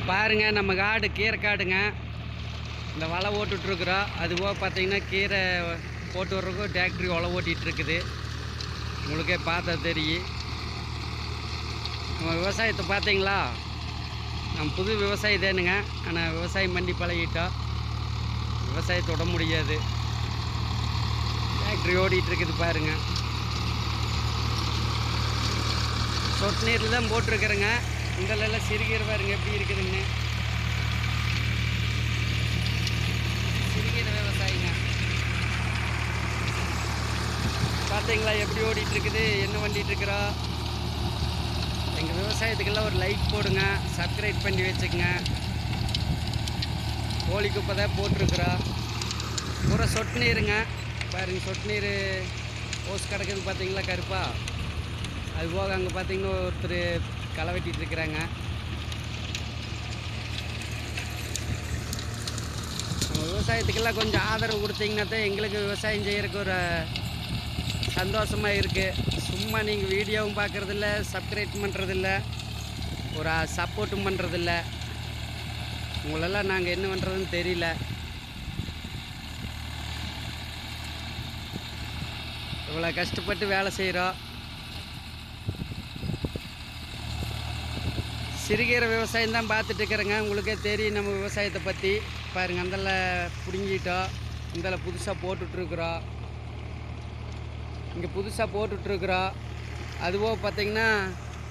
பாருங்கள், நம்ம காடு கீரை காடுங்க. இந்த வலை ஓட்டுட்ருக்குறோம். அதுபோக பார்த்தீங்கன்னா கீரை போட்டு வர்றதுக்கும் டிராக்டரி ஒலை ஓட்டிகிட்ருக்குது. உங்களுக்கே பார்த்தா தெரியும். நம்ம விவசாயத்தை பார்த்தீங்களா? நம்ம புது விவசாயி தானுங்க. ஆனால் விவசாயம் பண்ணி பழகிட்டோம். விவசாயத்தை விட முடியாது. டிராக்டரி ஓடிட்டுருக்குது பாருங்கள். சொட்டு நீரில் தான் போட்டிருக்கிறேங்க. இதெல்லாம் சிறுகீரை பாருங்க எப்படி இருக்குதுங்க. சிறுகீரை விவசாயிங்க. பார்த்தீங்களா எப்படி ஓடிட்டுருக்குது, என்ன பண்ணிகிட்ருக்குறோம். எங்கள் விவசாயத்துக்கெல்லாம் ஒரு லைக் போடுங்க, சப்ஸ்கிரைப் பண்ணி வச்சுக்கோங்க. கோழி குப்பை தான் போட்டிருக்குறோம். பூரா சொட்டு நீருங்க. பாருங்கள், சொட்டு நீர் ஓஸ் கிடக்குது பார்த்தீங்களா கருப்பா. அதுபோக அங்கே பார்த்தீங்கன்னா ஒருத்தர் களை வெட்டிகிட்டு இருக்கிறாங்க. விவசாயத்துக்கெல்லாம் கொஞ்சம் ஆதரவு கொடுத்தீங்கன்னா தான் எங்களுக்கு விவசாயம் செய்கிறதுக்கு ஒரு சந்தோஷமாக இருக்குது. சும்மா நீங்கள் வீடியோவும் பார்க்குறதில்ல, சப்ஸ்கிரைப் பண்ணுறதில்ல, ஒரு சப்போர்ட்டும் பண்ணுறதில்ல. உங்களெல்லாம் நாங்கள் என்ன பண்ணுறதுன்னு தெரியல. இவ்வளோ கஷ்டப்பட்டு வேலை செய்கிறோம். சிறுகீரை விவசாயம் தான் பார்த்துட்டு இருக்கிறேங்க. உங்களுக்கே தெரியும் நம்ம விவசாயத்தை பற்றி. பாருங்கள், அந்தல பிடுங்கிட்டோம், இந்தல புதுசாக போட்டுட்ருக்குறோம். இங்கே புதுசாக போட்டுட்ருக்குறோம். அதுபோக பார்த்திங்கன்னா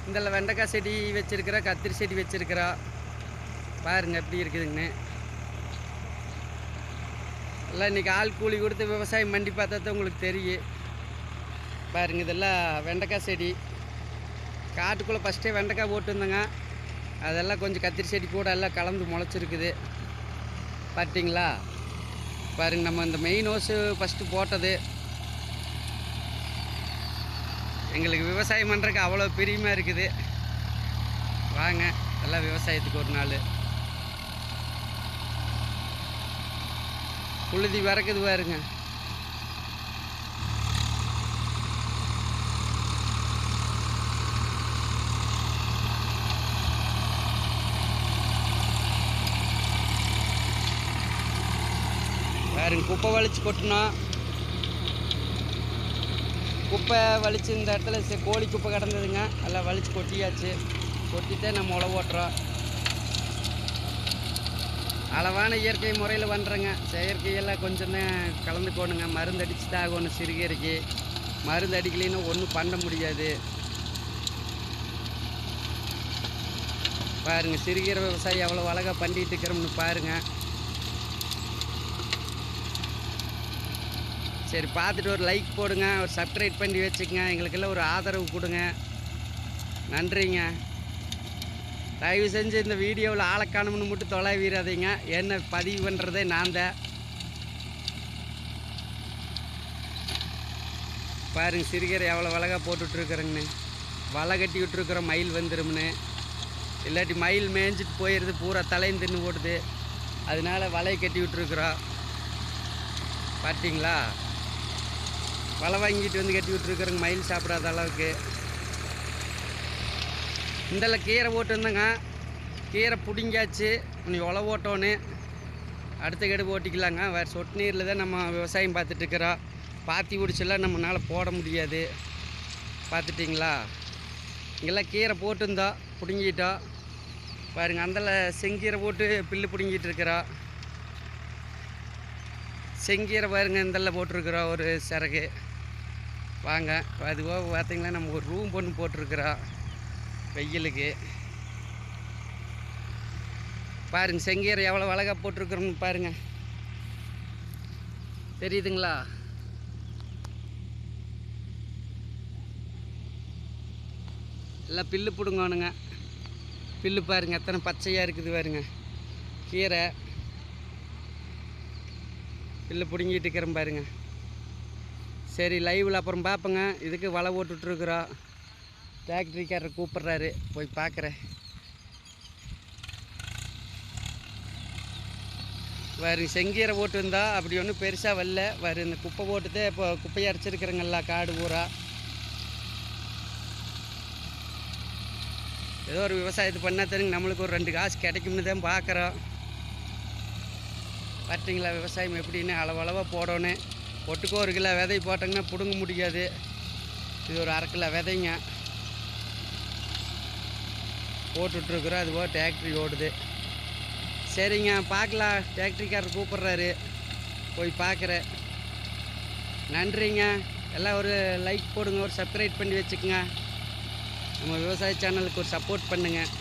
இந்தல வெண்டைக்காய் செடி வச்சுருக்கிறோம், கத்திரி செடி வச்சுருக்கிறோம். பாருங்கள் எப்படி இருக்குதுங்கன்னு. எல்லாம் இன்றைக்கி ஆள் கூலி கொடுத்து விவசாயம் பண்ணி பார்த்தா தான் உங்களுக்கு தெரியும். பாருங்கள், இதெல்லாம் வெண்டைக்காய் செடி. காட்டுக்குள்ளே ஃபஸ்ட்டே வெண்டைக்காய் போட்டுருந்தேங்க. அதெல்லாம் கொஞ்சம் கத்திரி செடி கூட எல்லாம் கலந்து முளைச்சிருக்குது. பார்த்தீங்களா? பாருங்கள், நம்ம இந்த மெயின் ஹோஸு ஃபஸ்ட்டு போட்டது. எங்களுக்கு விவசாயம் பண்ணுறதுக்கு அவ்வளோ பிரியமாக இருக்குது. வாங்க எல்லாம் விவசாயத்துக்கு ஒரு நாள். புழுதி வறக்குது பாருங்க. பாருங்க, குப்பை வலிச்சு கொட்டினோம். குப்பை வலிச்சு இந்த இடத்துல கோழி குப்பை கிடந்ததுங்க. எல்லாம் வலிச்சு கொட்டியாச்சு. கொட்டிட்டே நம்ம உழவு ஓட்டுறோம். அளவான இயற்கை முறையில் பண்ணுறேங்க. செயற்கையெல்லாம் கொஞ்சம் தான் கலந்துக்கோணுங்க. மருந்து அடித்து தான் ஆகணும். சிறுகீரைக்கு மருந்து அடிக்கலைன்னா ஒன்றும் பண்ண முடியாது. பாருங்கள், சிறுகீரை விவசாயி எவ்வளோ அழகாக பண்ணிகிட்டு இருக்கிறோம்னு பாருங்கள். சரி, பார்த்துட்டு ஒரு லைக் போடுங்க, ஒரு சப்ஸ்கிரைப் பண்ணி வச்சுக்கங்க. எங்களுக்கெல்லாம் ஒரு ஆதரவு கொடுங்க. நன்றிங்க. தயவு செஞ்சு இந்த வீடியோவில் ஆளை காணும்னு மட்டும் தொலைவீராதீங்க. என்ன பதிவு பண்ணுறதே நான் தான். பாருங்கள், சிறுகீரை எவ்வளோ அழகாக போட்டுட்ருக்குறேங்கன்னு. வலை கட்டி விட்டுருக்குறோம், மயில் வந்துடும்னு. இல்லாட்டி மயில் மேய்ஞ்சிட்டு போயிடுது, பூரா தலையும் தின்னு போடுது. அதனால வலையை கட்டி விட்டுருக்குறோம். பார்த்தீங்களா? வலை வாங்கிட்டு வந்து கட்டி விட்டுருக்குறோங்க, மயில் சாப்பிடாத அளவுக்கு. இந்தல கீரை போட்டுருந்தேங்க. கீரை பிடிங்காச்சு. இன்னும் உழவு ஓட்டோன்னு அடுத்த கெடு ஓட்டிக்கலாங்க. வேறு சொட்டு நீரில் தான் நம்ம விவசாயம் பார்த்துட்ருக்குறோம். பாத்தி பிடிச்செல்லாம் நம்மளால் போட முடியாது. பார்த்துட்டிங்களா? இங்கெல்லாம் கீரை போட்டுருந்தோம், பிடுங்கிட்டோம். பாருங்கள், அந்தல செங்கீரை போட்டு புல்லு பிடுங்கிட்டு இருக்கிறோம். செங்கீரை பாருங்கள், இந்தெல்லாம் போட்டிருக்குறோம் ஒரு சிறகு. வாங்க, அதுவாக பார்த்திங்கன்னா நம்ம ஒரு ரூம் ஒன்று போட்டிருக்குறோம் வெயிலுக்கு. பாருங்கள், செங்கீரை எவ்வளோ அழகாக போட்டிருக்குறோம்னு பாருங்கள். தெரியுதுங்களா? எல்லாம் பில்லு பிடுங்கணுங்க. பில்லு பாருங்கள் எத்தனை பச்சையாக இருக்குது பாருங்க. கீரை பில்லு பிடுங்கிட்டு இருக்கிறேன் பாருங்க. சரி, லைவில் அப்புறம் பார்ப்பேங்க. இதுக்கு வலை ஓட்டுட்ருக்குறோம். டிராக்டரிக்காரர் கூப்பிட்றாரு, போய் பார்க்குறேன். வேறு செங்கீரை போட்டு இருந்தால் அப்படி ஒன்றும் பெருசாக வரல. வேறு இந்த குப்பை போட்டுட்டு இப்போ குப்பையை அரைச்சிருக்கிறேங்கல்ல காடு பூரா. ஏதோ ஒரு விவசாயத்தை பண்ணால் தானுங்க நம்மளுக்கு ஒரு 2 காசு கிடைக்கும்னு தான் பார்க்குறோம். பார்த்தீங்களா விவசாயம் எப்படின்னு அளவாக போடணும். ஒட்டுக்கோ 1 கிலோ விதை போட்டோங்கன்னா பிடுங்க முடியாது. இது ஒரு 1/2 கிலோ விதைங்க போட்டுட்ருக்குறோம். அதுபோல் டிராக்டரி ஓடுது. சரிங்க, பார்க்கலாம். டிராக்டரிக்காரர் கூப்பிட்றாரு, போய் பார்க்குறேன். நன்றிங்க. எல்லாம் ஒரு லைக் போடுங்க, ஒரு சப்ஸ்கிரைப் பண்ணி வச்சுக்கோங்க. நம்ம விவசாய சேனலுக்கு ஒரு சப்போர்ட் பண்ணுங்கள்.